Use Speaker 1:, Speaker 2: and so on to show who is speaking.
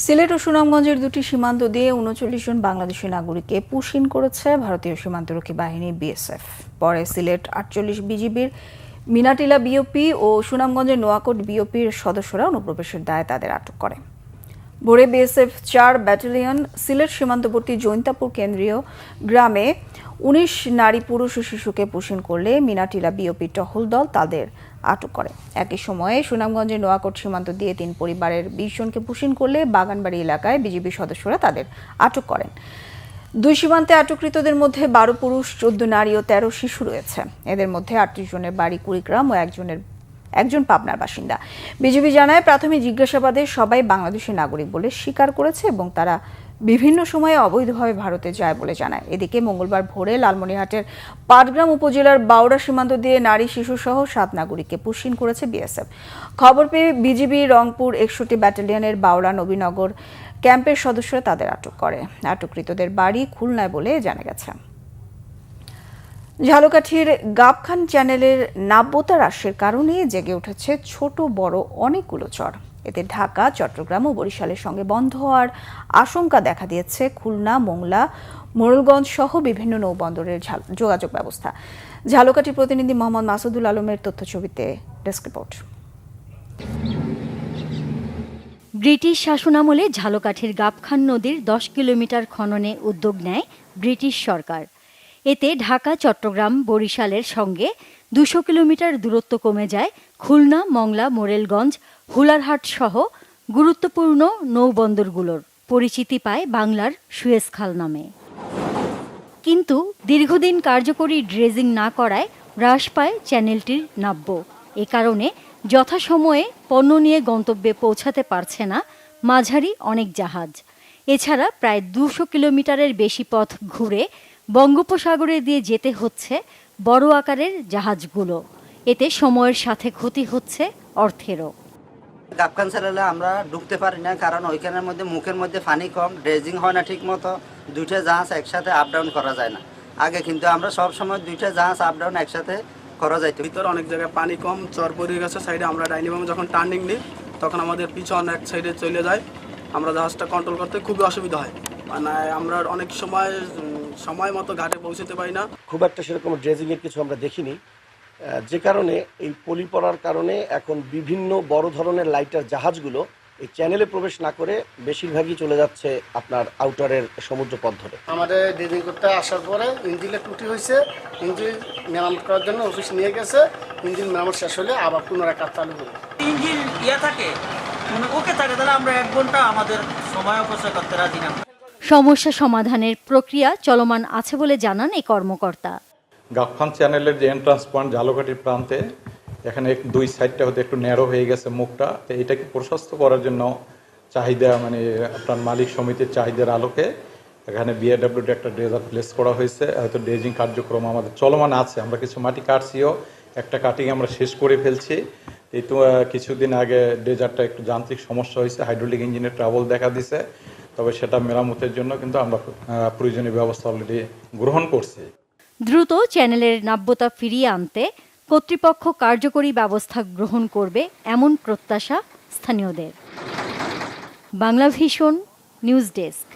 Speaker 1: সিলেট ও সুনামগঞ্জের দুটি সীমান্ত দিয়ে ৩৯ জন বাংলাদেশি নাগরিককে পুশিন করেছে ভারতীয় সীমান্তরক্ষী বাহিনী বিএসএফ। পরে সিলেট ৪৮ বিজিবির মিনাটিলা বিওপি ও সুনামগঞ্জের নোয়াকোট বিওপির সদস্যরা অনুপ্রবেশের দায়ে তাদের আটক করে। ভোরে বিএসএফ ৪ ব্যাটালিয়ন সিলেট সীমান্তবর্তী জৈন্তাপুর কেন্দ্রীয় গ্রামে ১৯ নারী পুরুষ ও শিশুকে পুশিন করলে মিনাটিলা বিওপি টহল দল তাদের আটক করে। একই সময়ে সুনামগঞ্জের নোয়াকোট সীমান্ত দিয়ে ৩ পরিবারের ২০ জনকে পুশিন করলে বাগানবাড়ি এলাকায় বিজিবি সদস্যরা তাদের আটক করেন। দুই সীমান্তে আটককৃতদের মধ্যে ১২ পুরুষ, ১৪ নারী ও ১৩ শিশু রয়েছে। এদের মধ্যে ৩৮ জনের বাড়ি কুড়িগ্রাম ও একজন পাবনার বাসিন্দা। বিজিবি জানায়, প্রাথমিক জিজ্ঞাসাবাদে সবাই বাংলাদেশের নাগরিক বলে স্বীকার করেছে এবং তারা বিভিন্ন সময়ে অবৈধভাবে ভারতে যায় বলে জানায়। এদিকে মঙ্গলবার ভোরে লালমনিরহাটের পাটগ্রাম উপজেলার বাউড়া সীমান্ত দিয়ে নারী শিশু সহ ৭ নাগরিককে পুশিন করেছে বিএসএফ। খবর পেয়ে বিজিবি রংপুর ৬১ ব্যাটালিয়নের বাউড়া নবীনগর ক্যাম্পের সদস্যরা তাদের আটক করে। আটককৃতদের বাড়ি খুলনায় বলে জানা গেছে। ঝালকাঠির গাবখান চ্যানেলের নাব্যতা হ্রাসের কারণে জেগে উঠেছে ছোট বড় অনেকগুলো চর। এতে ঢাকা, চট্টগ্রাম ও বরিশালের সঙ্গে বন্ধ হওয়ার আশঙ্কা দেখা দিয়েছে খুলনা, মোংলা, মোড়েলগঞ্জ সহ বিভিন্ন নৌবন্দরের যোগাযোগ ব্যবস্থা। ঝালকাঠি প্রতিনিধি মোহাম্মদ মাসুদুল আলমের তথ্যছবিতে ডেস্ক রিপোর্ট।
Speaker 2: ব্রিটিশ শাসনামলে ঝালকাঠির গাবখান নদীর ১০ কিলোমিটার খননে উদ্যোগ নেয় ব্রিটিশ সরকার। এতে ঢাকা, চট্টগ্রাম, বরিশালের সঙ্গে ২০০ কিলোমিটার দূরত্ব কমে যায় খুলনা, মংলা, মোরেলগঞ্জ, হুলারহাট সহ গুরুত্বপূর্ণ নৌবন্দরগুলোর। পরিচিতি পায় বাংলার সুয়েজ খাল নামে। কিন্তু দীর্ঘদিন কার্যকরী ড্রেজিং না করায় হ্রাস পায় চ্যানেলটির নাব্য। এ কারণে যথাসময়ে পণ্য নিয়ে গন্তব্যে পৌঁছাতে পারছে না মাঝারি অনেক জাহাজ। এছাড়া প্রায় ২০০ কিলোমিটারের বেশি পথ ঘুরে বঙ্গোপসাগরে দিয়ে যেতে হচ্ছে বড় আকারের জাহাজগুলো। এতে সময়ের সাথে ক্ষতি হচ্ছে অর্থেরও।
Speaker 3: গাবখান চ্যানেলে আমরা ঢুকতে পারি না, কারণ ওইখানের মধ্যে মুখের মধ্যে পানি কম, ড্রেজিং হয় না ঠিক মতো, দুইটা জাহাজ একসাথে আপ ডাউন করা যায় না। আগে কিন্তু আমরা সব সময় দুইটা জাহাজ আপ ডাউন একসাথে করা যাইত।
Speaker 4: ভিতরে অনেক জায়গায় পানি কম, চর পড়ে গেছে সাইডে। আমরা ডাইনিবামে যখন টার্নিং নিই তখন আমাদের পিছন এক সাইডে চলে যায়, আমরা জাহাজটা কন্ট্রোল করতে খুবই অসুবিধা হয়। মানে আমরা অনেক সময় মতো ঘাটে পৌঁছতে পারি না।
Speaker 5: খুব একটা সেরকম ড্রেজিংয়ের কিছু আমরা দেখিনি, যে কারণে এই পলি পড়ার কারণে এখন বিভিন্ন বড় ধরনের লাইটার জাহাজগুলো এই চ্যানেলে প্রবেশ না করে বেশিরভাগই চলে যাচ্ছে আপনার আউটারের সমুদ্র পথ ধরে।
Speaker 6: আমাদের ড্রেজিং করতে আসার পরে ইঞ্জিনের ত্রুটি হয়েছে, ইঞ্জিন মেরামত করার জন্য অফিস নিয়ে গেছে। ইঞ্জিন মেরামত শেষ হলে আবার পুনরায় কাজ চালু করবো।
Speaker 7: ইঞ্জিন থাকে মানে ওকে থাকে, তাহলে আমরা ১ ঘন্টা আমাদের সময় অপচয় করতে রাজি না।
Speaker 2: সমস্যা সমাধানের প্রক্রিয়া চলমান আছে বলে জানান এই কর্মকর্তা।
Speaker 8: গাবখান চ্যানেলের যে এন্ট্রান্স পয়েন্ট ঝালকাঠির প্রান্তে, এখানে দুই সাইডটা হতে একটু ন্যারো হয়ে গেছে মুখটা। তো এটাকে প্রশস্ত করার জন্য চাহিদা, মানে আপনার মালিক সমিতির চাহিদার আলোকে এখানে বিআরডব্লিউতে একটা ড্রেজার প্লেস করা হয়েছে। হয়তো ড্রেজিং কার্যক্রম আমাদের চলমান আছে। আমরা কিছু মাটি কাটছিও, একটা কাটিং আমরা শেষ করে ফেলছি। এই তো কিছুদিন আগে ড্রেজারটা একটু যান্ত্রিক সমস্যা হয়েছে, হাইড্রোলিক ইঞ্জিনের ট্রাবল দেখা দিছে। তবে সেটা মেরামতের জন্য কিন্তু আমরা প্রয়োজনীয় ব্যবস্থা অলরেডি গ্রহণ করছি।
Speaker 2: দ্রুত চ্যানেলের নাব্যতা ফিরিয়ে আনতে কর্তৃপক্ষ কার্যকরী ব্যবস্থা গ্রহণ করবে এমন প্রত্যাশা স্থানীয়দের। Banglavision news desk.